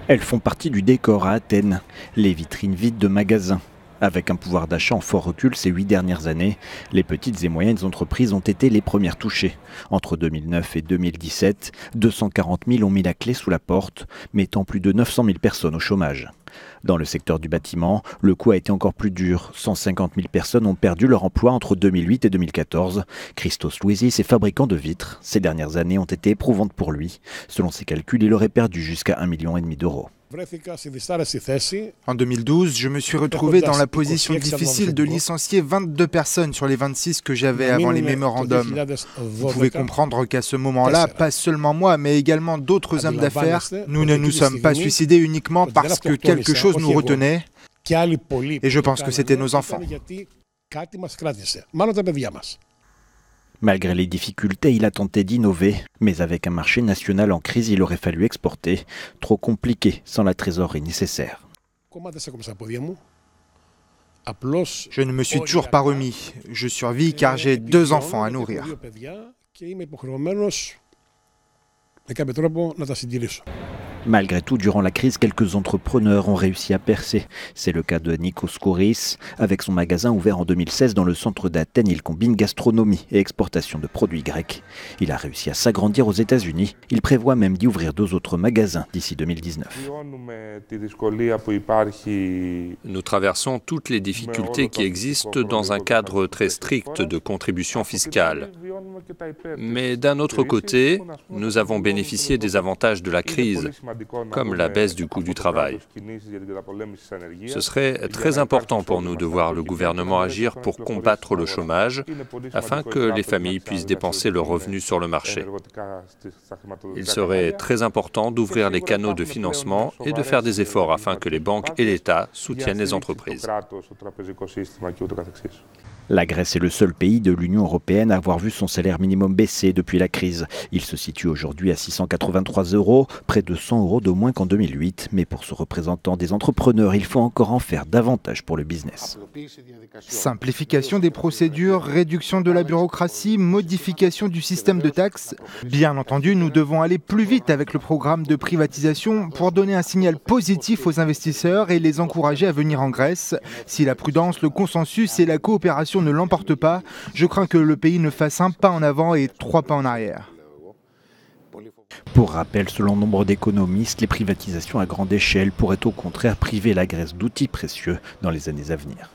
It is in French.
Elles font partie du décor à Athènes, les vitrines vides de magasins. Avec un pouvoir d'achat en fort recul ces 8 dernières années, les petites et moyennes entreprises ont été les premières touchées. Entre 2009 et 2017, 240 000 ont mis la clé sous la porte, mettant plus de 900 000 personnes au chômage. Dans le secteur du bâtiment, le coup a été encore plus dur. 150 000 personnes ont perdu leur emploi entre 2008 et 2014. Christos Louisis est fabricant de vitres. Ces dernières années ont été éprouvantes pour lui. Selon ses calculs, il aurait perdu jusqu'à 1,5 million d'euros. En 2012, je me suis retrouvé dans la position difficile de licencier 22 personnes sur les 26 que j'avais avant les mémorandums. Vous pouvez comprendre qu'à ce moment-là, pas seulement moi, mais également d'autres hommes d'affaires, nous ne nous sommes pas suicidés uniquement parce que quelque chose nous retenait, et je pense que c'était nos enfants. Malgré les difficultés, il a tenté d'innover, mais avec un marché national en crise, il aurait fallu exporter. Trop compliqué sans la trésorerie nécessaire. Je ne me suis toujours pas remis. Je survis car j'ai 2 enfants à nourrir. Malgré tout, durant la crise, quelques entrepreneurs ont réussi à percer. C'est le cas de Nikos Kouris. Avec son magasin ouvert en 2016 dans le centre d'Athènes, il combine gastronomie et exportation de produits grecs. Il a réussi à s'agrandir aux États-Unis. Il prévoit même d'y ouvrir 2 autres magasins d'ici 2019. Nous traversons toutes les difficultés qui existent dans un cadre très strict de contribution fiscale. Mais d'un autre côté, nous avons bénéficié des avantages de la crise, comme la baisse du coût du travail. Ce serait très important pour nous de voir le gouvernement agir pour combattre le chômage, afin que les familles puissent dépenser leurs revenus sur le marché. Il serait très important d'ouvrir les canaux de financement et de faire des efforts afin que les banques et l'État soutiennent les entreprises. La Grèce est le seul pays de l'Union européenne à avoir vu son salaire minimum baisser depuis la crise. Il se situe aujourd'hui à 683 €, près de 100 € de moins qu'en 2008. Mais pour ce représentant des entrepreneurs, il faut encore en faire davantage pour le business. Simplification des procédures, réduction de la bureaucratie, modification du système de taxes. Bien entendu, nous devons aller plus vite avec le programme de privatisation pour donner un signal positif aux investisseurs et les encourager à venir en Grèce. Si la prudence, le consensus et la coopération ne l'emportent pas, je crains que le pays ne fasse un pas en avant et 3 pas en arrière. Pour rappel, selon nombre d'économistes, les privatisations à grande échelle pourraient au contraire priver la Grèce d'outils précieux dans les années à venir.